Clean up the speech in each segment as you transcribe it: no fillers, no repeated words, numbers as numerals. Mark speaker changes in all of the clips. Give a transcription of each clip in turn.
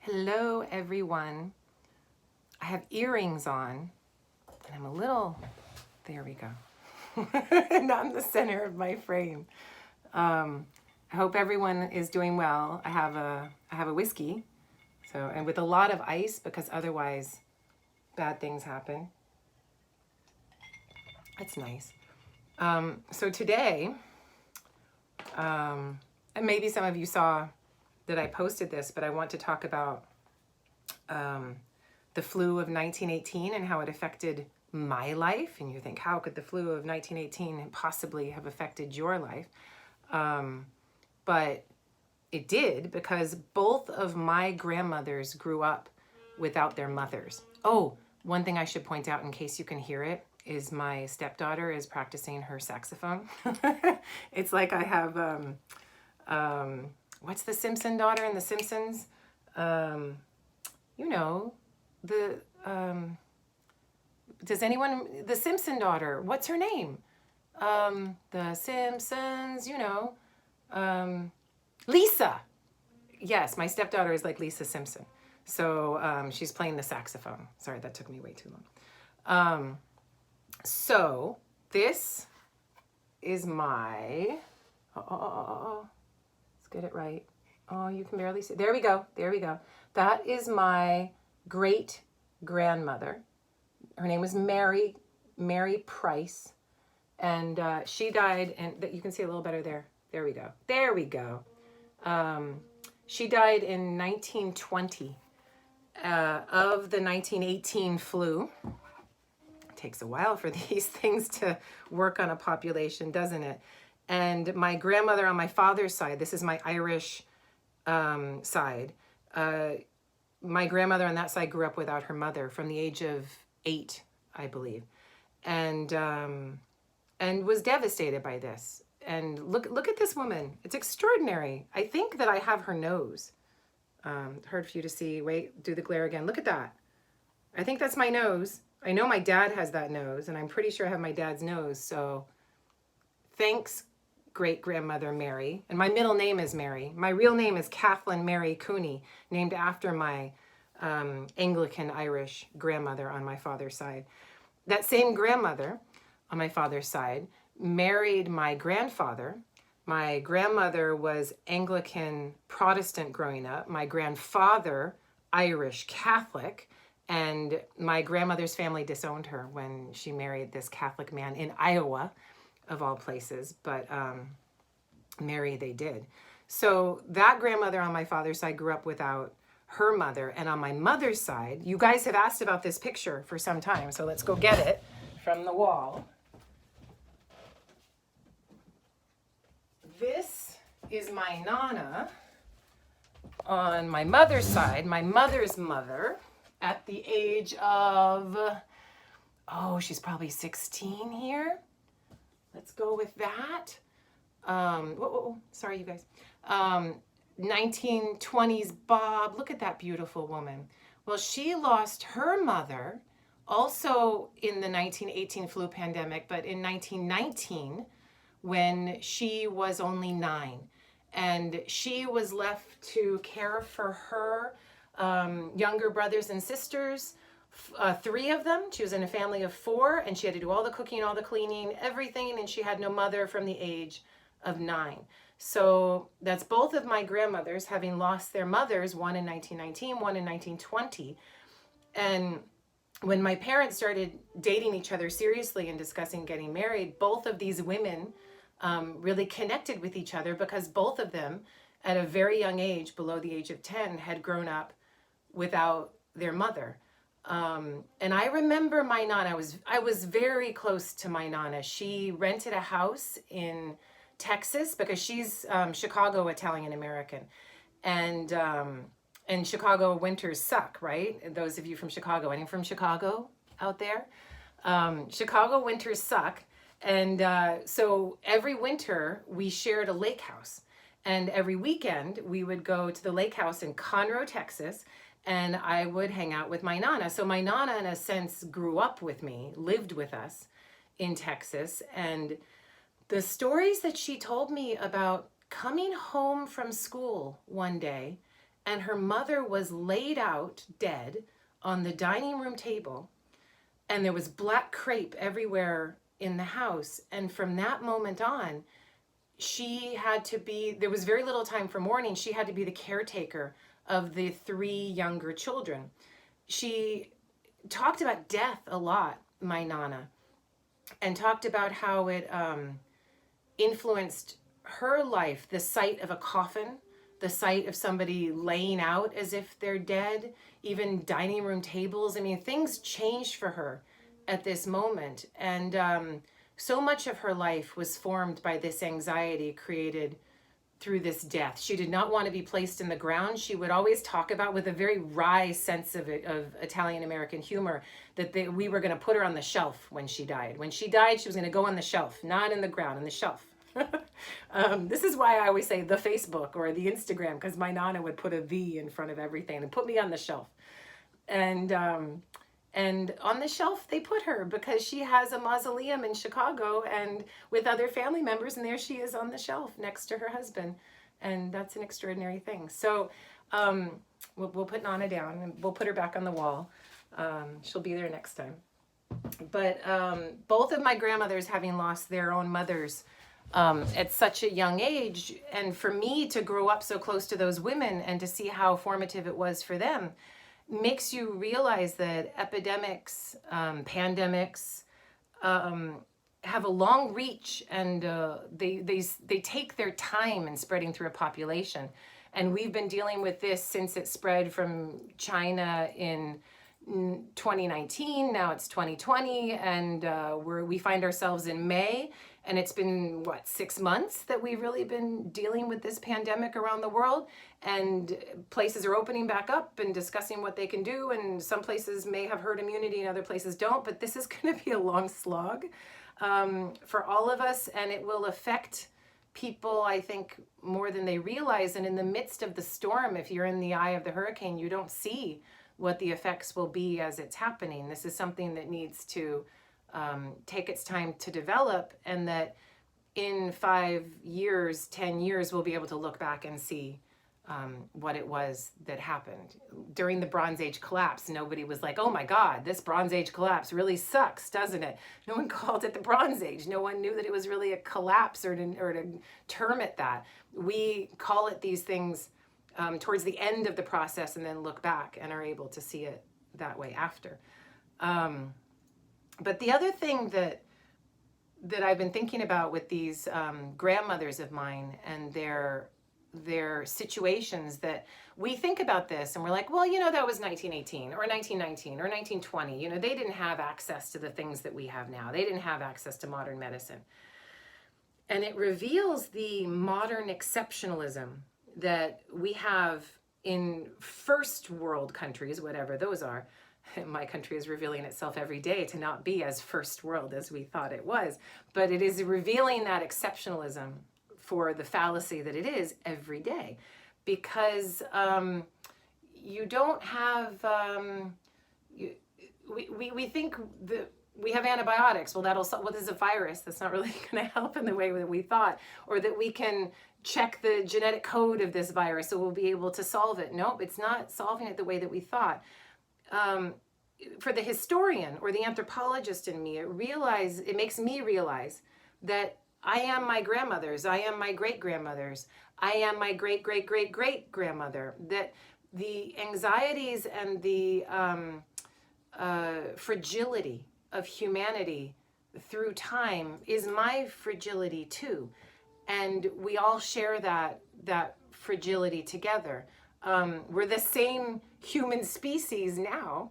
Speaker 1: Hello, everyone. I have earrings on, and I'm a little, there we go, not in the center of my frame. I hope everyone is doing well. I have a whiskey, and with a lot of ice because otherwise bad things happen. That's nice. So today, and maybe some of you saw that I posted this, but I want to talk about the flu of 1918 and how it affected my life. And you think, how could the flu of 1918 possibly have affected your life? But it did, because both of my grandmothers grew up without their mothers. Oh, one thing I should point out in case you can hear it is my stepdaughter is practicing her saxophone. It's like I have, what's the Simpson daughter in The Simpsons? You know, does anyone, the Simpson daughter, what's her name? The Simpsons, Lisa. Yes, my stepdaughter is like Lisa Simpson. So she's playing the saxophone. Sorry, that took me way too long. So this is my, let's get it right. Oh, you can barely see. There we go. There we go. That is my great grandmother. Her name was Mary Price. And she died, and you can see a little better there. There we go. There we go. She died in 1920 of the 1918 flu. It takes a while for these things to work on a population, doesn't it? And my grandmother on my father's side, this is my Irish side. My grandmother on that side grew up without her mother from the age of 8, I believe, and was devastated by this. And look at this woman. It's extraordinary. I think that I have her nose. Hard for you to see. Wait, do the glare again. Look at that. I think that's my nose. I know my dad has that nose, and I'm pretty sure I have my dad's nose. So thanks, great-grandmother Mary. And my middle name is Mary. My real name is Kathleen Mary Cooney, named after my Anglican Irish grandmother on my father's side. That same grandmother on my father's side married my grandfather. My grandmother was Anglican Protestant growing up. My grandfather, Irish Catholic. And my grandmother's family disowned her when she married this Catholic man in Iowa, of all places. But marry they did. So that grandmother on my father's side grew up without her mother. And on my mother's side, you guys have asked about this picture for some time. So let's go get it from the wall. This is my Nana on my mother's side, my mother's mother, at the age of, she's probably 16 here. Let's go with that. Sorry, you guys. 1920s Bob. Look at that beautiful woman. Well, she lost her mother also in the 1918 flu pandemic, but in 1919 when she was only 9. And she was left to care for her younger brothers and sisters, 3 of them. She was in a family of 4, and she had to do all the cooking, all the cleaning, everything, and she had no mother from the age of 9. So that's both of my grandmothers having lost their mothers, one in 1919, one in 1920. And when my parents started dating each other seriously and discussing getting married, both of these women really connected with each other, because both of them at a very young age, below the age of 10, had grown up without their mother. And I remember my Nana, I was very close to my Nana. She rented a house in Texas because she's Chicago Italian American. And Chicago winters suck, right? Those of you from Chicago, anyone from Chicago out there? Chicago winters suck. And so every winter we shared a lake house. And every weekend we would go to the lake house in Conroe, Texas, and I would hang out with my Nana. So my Nana, in a sense, grew up with me, lived with us in Texas. And the stories that she told me about coming home from school one day and her mother was laid out dead on the dining room table, and there was black crepe everywhere in the house. And from that moment on, she had to be, there was very little time for mourning. She had to be the caretaker of the 3 younger children. She talked about death a lot, my Nana, and talked about how it influenced her life, the sight of a coffin, the sight of somebody laying out as if they're dead, even dining room tables. I mean, things changed for her at this moment. And so much of her life was formed by this anxiety created through this death. She did not want to be placed in the ground. She would always talk about, with a very wry sense of Italian American humor, that we were going to put her on the shelf when she died. When she died, she was going to go on the shelf, not in the ground, on the shelf. This is why I always say the Facebook or the Instagram, because my Nana would put a V in front of everything and put me on the shelf. And on the shelf they put her because she has a mausoleum in Chicago and with other family members, and there she is on the shelf next to her husband. And that's an extraordinary thing. So we'll put Nana down and we'll put her back on the wall. She'll be there next time. But both of my grandmothers having lost their own mothers at such a young age, and for me to grow up so close to those women and to see how formative it was for them, makes you realize that epidemics, pandemics, have a long reach, and they take their time in spreading through a population. And we've been dealing with this since it spread from China in 2019. Now it's 2020, and we find ourselves in May, and it's been 6 months that we've really been dealing with this pandemic around the world, and places are opening back up and discussing what they can do, and some places may have herd immunity and other places don't, but this is going to be a long slog for all of us, and it will affect people, I think, more than they realize. And in the midst of the storm, if you're in the eye of the hurricane, you don't see what the effects will be as it's happening. This is something that needs to take its time to develop, and that in 5 years, 10 years, we'll be able to look back and see what it was that happened. During the Bronze Age collapse, nobody was like, oh my God, this Bronze Age collapse really sucks, doesn't it? No one called it the Bronze Age. No one knew that it was really a collapse, or to term it that. We call it these things towards the end of the process, and then look back and are able to see it that way after. But the other thing that I've been thinking about with these grandmothers of mine and their situations, that we think about this and we're like, well, that was 1918 or 1919 or 1920. They didn't have access to the things that we have now. They didn't have access to modern medicine. And it reveals the modern exceptionalism that we have in first world countries, whatever those are. My country is revealing itself every day to not be as first world as we thought it was, but it is revealing that exceptionalism for the fallacy that it is every day, because you don't have, we think that we have antibiotics. Well, this is a virus that's not really going to help in the way that we thought, or that we can check the genetic code of this virus so we'll be able to solve it. Nope, it's not solving it the way that we thought. For the historian or the anthropologist in me, it makes me realize that I am my grandmother's, I am my great-grandmother's, I am my great-great-great-great-grandmother, that the anxieties and the fragility of humanity through time is my fragility too. And we all share that fragility together. We're the same human species now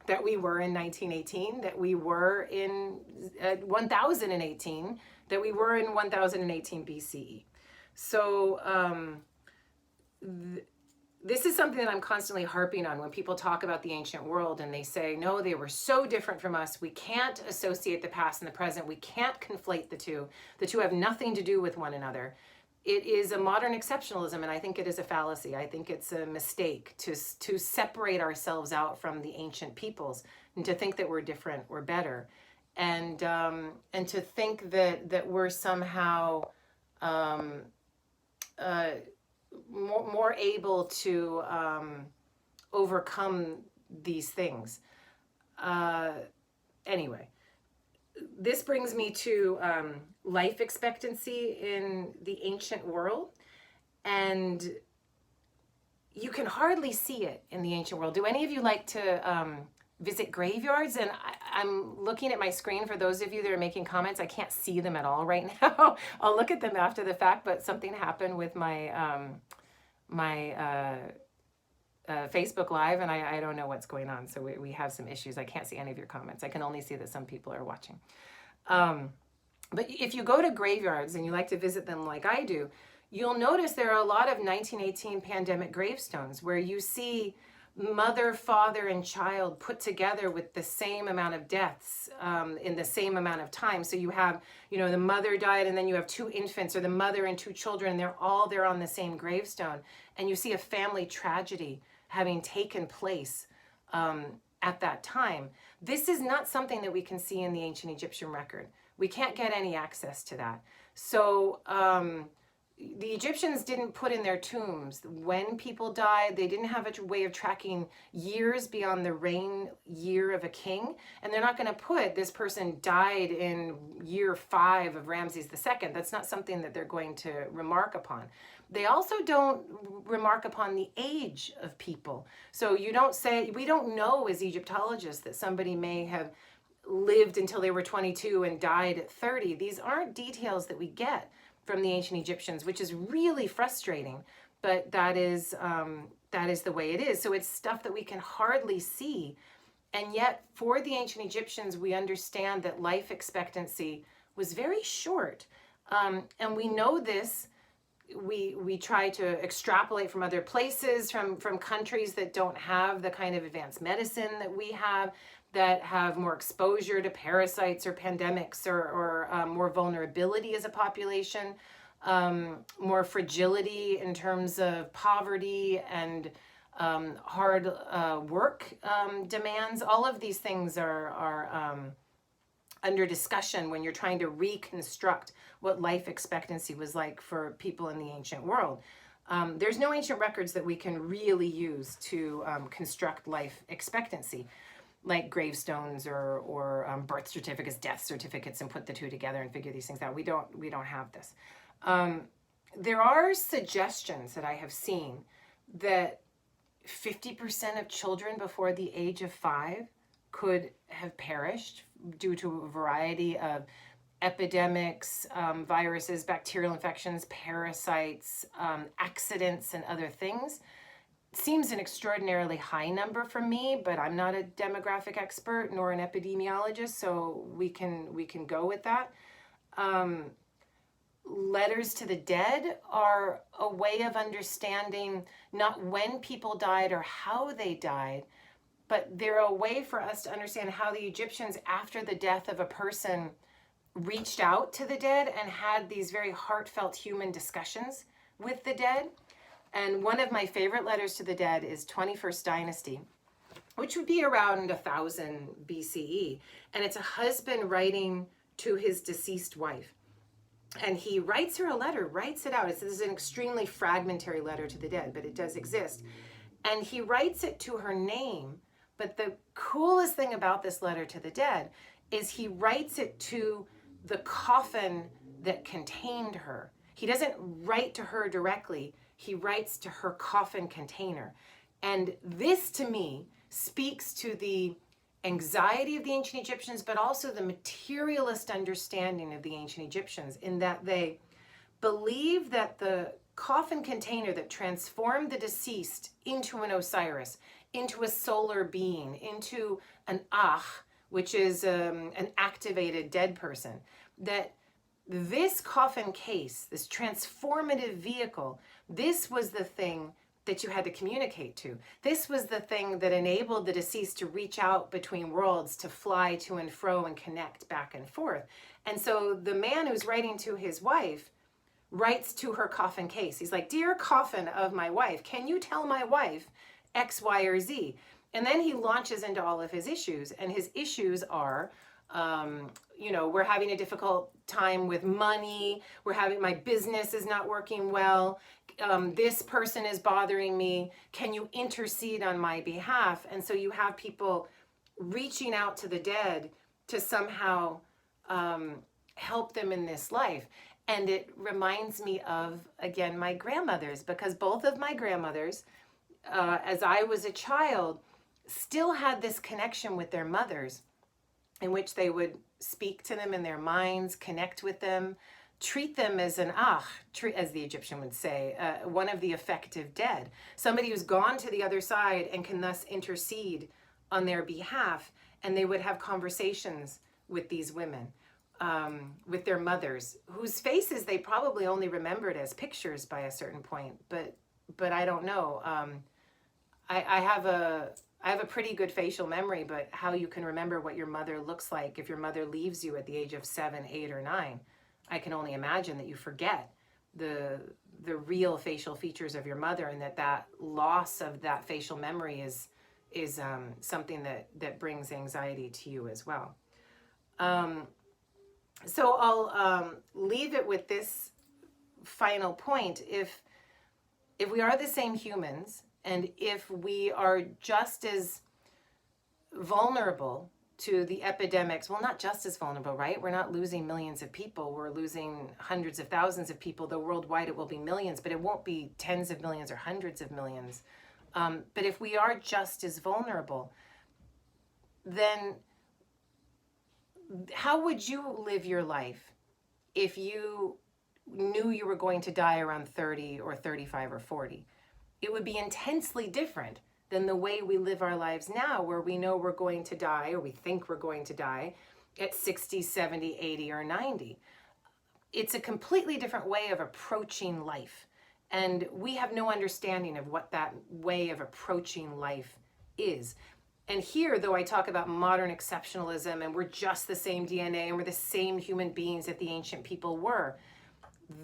Speaker 1: that we were in 1918, that we were in 1018, that we were in 1018 BCE. So this is something that I'm constantly harping on when people talk about the ancient world and they say, no, they were so different from us. We can't associate the past and the present. We can't conflate the two. The two have nothing to do with one another. It is a modern exceptionalism, and I think it is a fallacy. I think it's a mistake to separate ourselves out from the ancient peoples and to think that we're different or better, and to think that we're somehow more able to overcome these things. Anyway, this brings me to life expectancy in the ancient world. And you can hardly see it in the ancient world. Do any of you like to visit graveyards? And I'm looking at my screen for those of you that are making comments. I can't see them at all right now. I'll look at them after the fact, but something happened with my Facebook Live, and I don't know what's going on. So we have some issues. I can't see any of your comments. I can only see that some people are watching. But if you go to graveyards and you like to visit them like I do, you'll notice there are a lot of 1918 pandemic gravestones where you see mother, father, and child put together with the same amount of deaths in the same amount of time. So you have, the mother died and then you have two infants, or the mother and two children, and they're all there on the same gravestone. And you see a family tragedy having taken place at that time. This is not something that we can see in the ancient Egyptian record. We can't get any access to that. So the Egyptians didn't put in their tombs when people died. They didn't have a way of tracking years beyond the reign year of a king. And they're not going to put this person died in year 5 of Ramses II. That's not something that they're going to remark upon. They also don't remark upon the age of people. So you don't say, we don't know as Egyptologists that somebody may have lived until they were 22 and died at 30. These aren't details that we get from the ancient Egyptians, which is really frustrating, but that is the way it is. So it's stuff that we can hardly see. And yet for the ancient Egyptians, we understand that life expectancy was very short. And we know this. We try to extrapolate from other places, from countries that don't have the kind of advanced medicine that we have, that have more exposure to parasites or pandemics, or more vulnerability as a population, more fragility in terms of poverty and hard work demands. All of these things are under discussion when you're trying to reconstruct what life expectancy was like for people in the ancient world. There's no ancient records that we can really use to construct life expectancy, like gravestones or birth certificates, death certificates, and put the two together and figure these things out. We don't have this. There are suggestions that I have seen that 50% of children before the age of 5 could have perished due to a variety of epidemics, viruses, bacterial infections, parasites, accidents, and other things. Seems an extraordinarily high number for me, but I'm not a demographic expert nor an epidemiologist, so we can go with that. Letters to the dead are a way of understanding not when people died or how they died, but they're a way for us to understand how the Egyptians, after the death of a person, reached out to the dead and had these very heartfelt human discussions with the dead. And one of my favorite letters to the dead is 21st Dynasty, which would be around 1000 BCE. And it's a husband writing to his deceased wife. And he writes her a letter, writes it out. This is an extremely fragmentary letter to the dead, but it does exist. And he writes it to her name. But the coolest thing about this letter to the dead is he writes it to the coffin that contained her. He doesn't write to her directly. He writes to her coffin container. And this, to me, speaks to the anxiety of the ancient Egyptians, but also the materialist understanding of the ancient Egyptians, in that they believe that the coffin container that transformed the deceased into an Osiris, into a solar being, into an Ach, which is an activated dead person, that this coffin case, this transformative vehicle, this was the thing that you had to communicate to. This was the thing that enabled the deceased to reach out between worlds, to fly to and fro and connect back and forth. And so the man who's writing to his wife writes to her coffin case. He's like, "Dear coffin of my wife, can you tell my wife X, Y, or Z?" And then he launches into all of his issues. And his issues are, you know, we're having a difficult time with money. My business is not working well. This person is bothering me. Can you intercede on my behalf? And so you have people reaching out to the dead to somehow help them in this life. And it reminds me of, again, my grandmothers, because both of my grandmothers, as I was a child, still had this connection with their mothers, in which they would speak to them in their minds, connect with them, treat them as an as the Egyptian would say, one of the effective dead, somebody who's gone to the other side and can thus intercede on their behalf. And they would have conversations with these women, with their mothers, whose faces they probably only remembered as pictures by a certain point. But I don't know. I have a pretty good facial memory, but how you can remember what your mother looks like if your mother leaves you at the age of 7, 8, or 9, I can only imagine that you forget the real facial features of your mother, and that loss of that facial memory is something that brings anxiety to you as well. So I'll leave it with this final point. If we are the same humans, and if we are just as vulnerable to the epidemics, well, not just as vulnerable, right? We're not losing millions of people. We're losing hundreds of thousands of people. Though worldwide it will be millions, but it won't be tens of millions or hundreds of millions. But if we are just as vulnerable, then how would you live your life if you knew you were going to die around 30 or 35 or 40? It would be intensely different than the way we live our lives now, where we know we're going to die, or we think we're going to die at 60, 70, 80, or 90. It's a completely different way of approaching life. And we have no understanding of what that way of approaching life is. And here, though I talk about modern exceptionalism, and we're just the same DNA, and we're the same human beings that the ancient people were,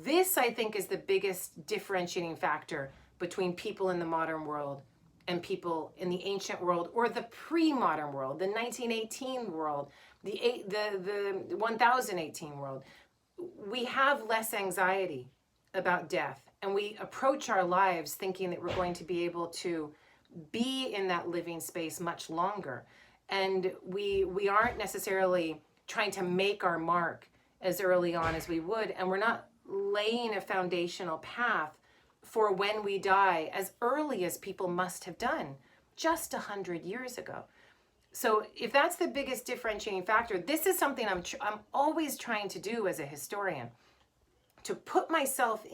Speaker 1: this, I think, is the biggest differentiating factor between people in the modern world and people in the ancient world, or the pre-modern world, the 1918 world, the 1018 world. We have less anxiety about death, and we approach our lives thinking that we're going to be able to be in that living space much longer. And we aren't necessarily trying to make our mark as early on as we would, and we're not laying a foundational path for when we die as early as people must have done just 100 years ago. So if that's the biggest differentiating factor, this is something I'm always trying to do as a historian, to put myself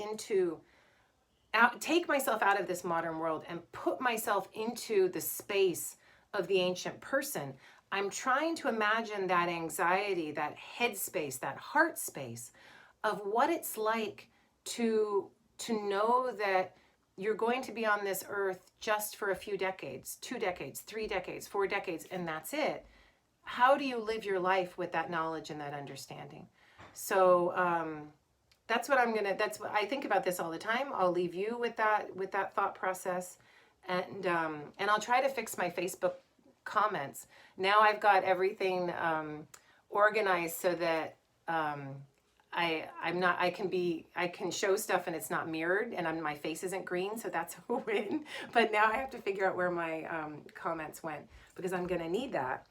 Speaker 1: take myself out of this modern world and put myself into the space of the ancient person. I'm trying to imagine that anxiety, that head space, that heart space of what it's like to know that you're going to be on this earth just for a few decades, 2 decades, 3 decades, 4 decades, and that's it. How do you live your life with that knowledge and that understanding? So that's what I think about this all the time. I'll leave you with that thought process, and I'll try to fix my Facebook comments. Now I've got everything organized so that I can show stuff and it's not mirrored, and my face isn't green, so that's a win. But now I have to figure out where my comments went, because I'm going to need that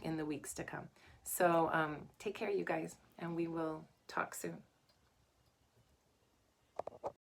Speaker 1: in the weeks to come. So take care, you guys, and we will talk soon.